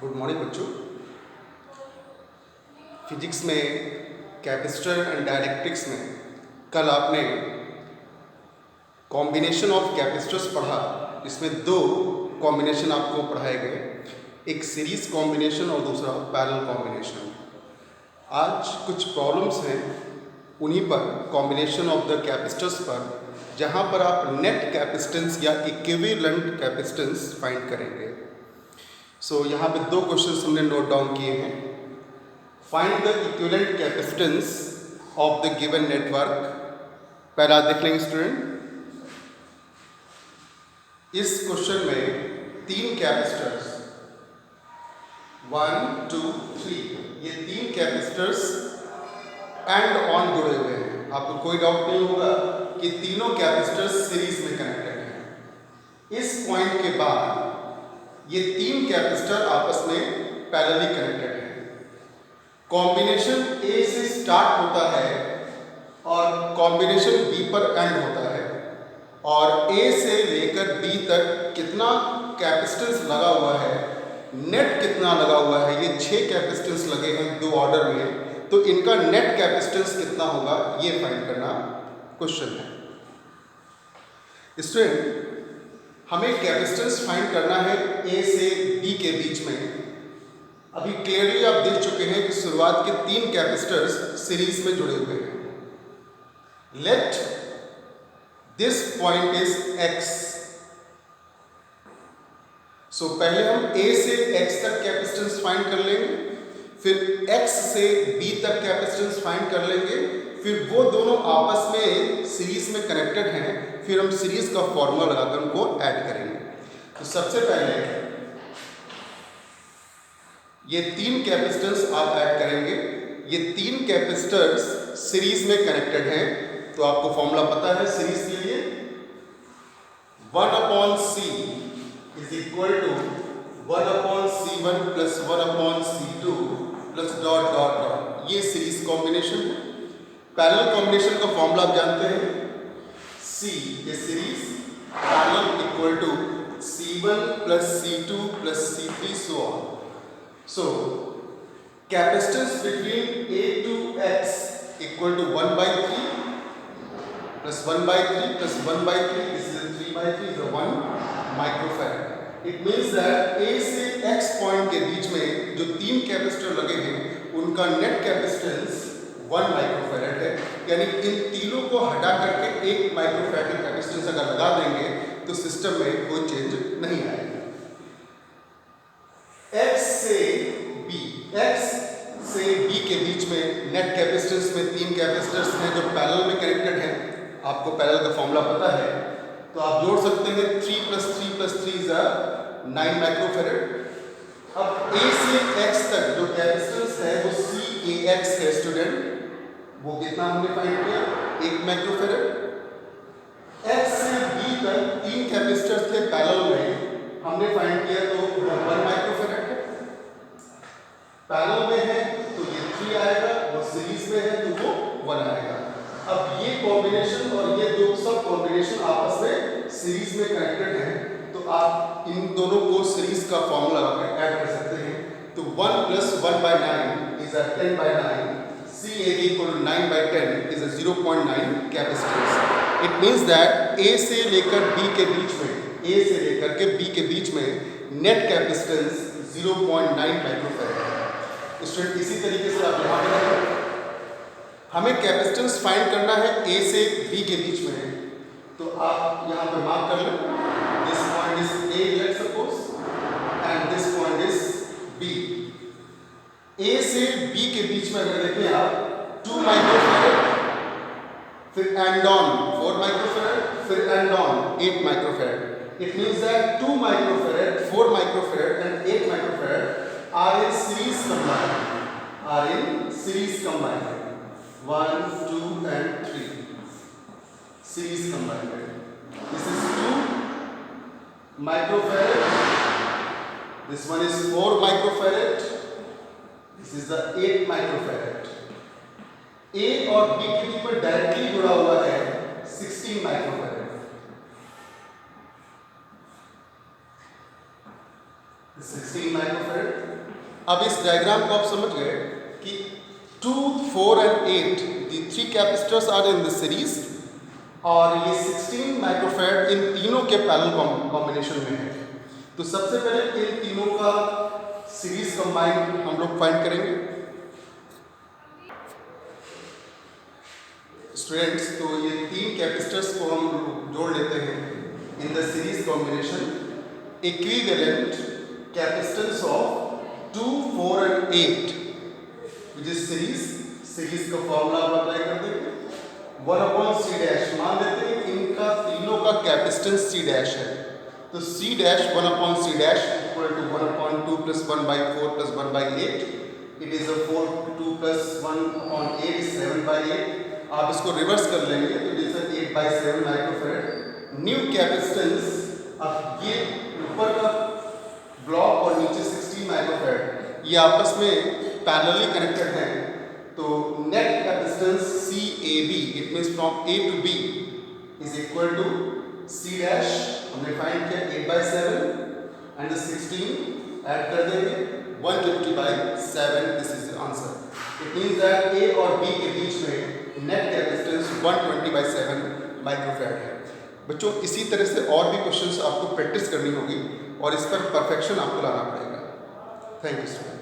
Good morning बच्चों। Physics में capacitor and dielectrics में कल आपने कॉम्बिनेशन ऑफ कैपेसिटर्स पढ़ा। इसमें दो कॉम्बिनेशन आपको पढ़ाए गए, एक सीरीज कॉम्बिनेशन और दूसरा पैरेलल कॉम्बिनेशन। आज कुछ प्रॉब्लम्स हैं उन्हीं पर, कॉम्बिनेशन ऑफ द कैपेसिटर्स पर, जहां पर आप नेट कैपेसिटेंस या इक्विवेलेंट कैपेसिटेंस फाइंड करेंगे। यहाँ पे दो क्वेश्चंस हमने नोट डाउन किए हैं। Find the equivalent capacitance of the given network. पहला देख लेंगे स्टूडेंट। इस क्वेश्चन में तीन कैपेसिटर्स 1, 2, 3, ये तीन कैपेसिटर्स एंड ऑन जुड़े हुए हैं। आपको कोई डाउट नहीं होगा कि तीनों कैपेसिटर्स सीरीज में कनेक्टेड हैं। इस पॉइंट के बाद ये तीन कैपेसिटर आपस में पैरेलली कनेक्टेड हैं। कॉम्बिनेशन ए से स्टार्ट होता है और कॉम्बिनेशन बी पर एंड होता है, और ए से लेकर बी तक कितना कैपेसिटेंस लगा हुआ है, नेट कितना लगा हुआ है, ये 6 कैपेसिटेंस लगे हैं दो ऑर्डर में, तो इनका नेट कैपेसिटेंस कितना होगा ये फाइंड करना क्वेश्चन है। स्टूडेंट, हमें कैपेसिटेंस फाइंड करना है ए से बी के बीच में। अभी क्लियरली आप देख चुके हैं कि शुरुआत के तीन कैपेसिटर्स सीरीज में जुड़े हुए हैं। Let this point is x। पहले हम a से x तक कैपेसिटेंस फाइंड कर लेंगे, फिर x से b तक कैपेसिटेंस फाइंड कर लेंगे, फिर वो दोनों आपस में सीरीज में कनेक्टेड हैं, फिर हम सीरीज का फॉर्मूला लगाकर उनको ऐड करेंगे। तो सबसे पहले ये तीन कैपेसिटेंस आप ऐड करेंगे। ये तीन कैपेसिटर्स सीरीज में कनेक्टेड हैं, तो आपको फॉर्मूला पता है सीरीज के लिए, 1/c is equal to 1/c1 plus 1/c2 plus dot dot dot. ये सीरीज कॉम्बिनेशन है। पैरेलल कॉम्बिनेशन का फॉर्मूला आप जानते हैं, C is series parallel equal to C1 plus C2 plus C3 so on. Capacitance between A to X equal to 1/3 plus 1/3 plus 1/3, this is a 3/3, is a 1 microfarad. It means that A से X point के बीच में जो तीन capacitor लगे हैं उनका net capacitance 1 microfarad है। यानी इन तीनों को हटा करके 1 माइक्रोफैरड का कैपेसिटेंस अगर लगा देंगे तो सिस्टम में कोई चेंज नहीं आएगा। X से B के बीच में नेट कैपेसिटेंस में तीन कैपेसिटर्स हैं जो पैरेलल में कनेक्टेड हैं। आपको पैरेलल का फॉर्मूला पता है, तो आप जोड़ सकते हैं 3 + 3 + 3 इज 9 माइक्रोफैरड। अब A से X तक जो कैपेसिटेंस है वो CAX है स्टूडेंट, वो कितना हमने फाइंड किया, 1 माइक्रोफैरड। X से B तक तीन कैपेसिटर्स थे पैरेलल में, हमने फाइंड किया तो 1 माइक्रोफैरड है। पैरेलल में है तो ये 3 आएगा, वो सीरीज में है तो वो 1 आएगा। अब ये कॉम्बिनेशन और ये दो सब कॉम्बिनेशन आपस में सीरीज में कनेक्टेड हैं, तो आप इन दोनों को सीरीज का फॉर्मूला लगाकर ऐड कर सकते हैं। तो 1 + 1/9 is 10/9, CAB = 9/10 is 0.9 capacitance. It means that A से लेकर B के बीच में, A से लेकर के B के बीच में नेट कैपेसिटेंस 0.9 माइक्रोफैरड है। स्टूडेंट, इसी तरीके से आप यहाँ पे हमें कैपेसिटेंस फाइंड करना है A से B के बीच में, तो आप यहाँ पर मार्क कर लें, this point is A let suppose and this point is B। A से B के बीच में अगर देखें आप 2 माइक्रोफैरड, फिर एंड ऑन 4 माइक्रोफैरड, फिर and on 8 microfarad. It means that 2 microfarad, 4 microfarad and 8 microfarad are in series combined, 1, 2 and 3 series combined. This is 2 microfarad, this one is 4 microfarad, this is the 8 microfarad. A और B के बीच में directly जुड़ा हुआ है 16 microfarad. 16 microfarad. अब इस diagram को आप समझ गए कि 2, 4 and 8 the three capacitors are in the series और ये 16 माइक्रोफैराड इन तीनों के पैरेलल कॉम्बिनेशन में है। तो सबसे पहले इन तीनों का सीरीज कंबाइन हम लोग फाइंड करेंगे स्टूडेंट्स। तो ये तीन कैपेसिटर्स को हम जोड़ लेते हैं in the series combination. Equivalent capacitance of 2, 4 and 8 which is series का फॉर्मूला आप अप्लाई कर देंगे 1/c डैश। मान लेते हैं इनका तीनों का कैपेसिटेंस c डैश है, तो c dash 1/c dash equal to 1/2 + 1/4 + 1/8। It is 4, 2 + 1/8 7/8। आप इसको रिवर्स कर लेंगे तो it is 8/7 microfarad. New capacitance, अब ये ऊपर का ब्लॉक और नीचे 16 माइक्रोफैराड ये आपस में पैरेलली कनेक्टेड हैं। तो net capacitance CAB, it means from A to B is equal to C dash, हमने फाइंड किया 8/7 एंड 16 ऐड कर देंगे 150/7। This is the answer. It means that A और B के बीच में नेट कैपेसिटेंस 120/7 माइक्रोफैराड है। बच्चों इसी तरह से और भी क्वेश्चंस आपको प्रैक्टिस करनी होगी और इस पर परफेक्शन आपको लाना पड़ेगा। Thank you student.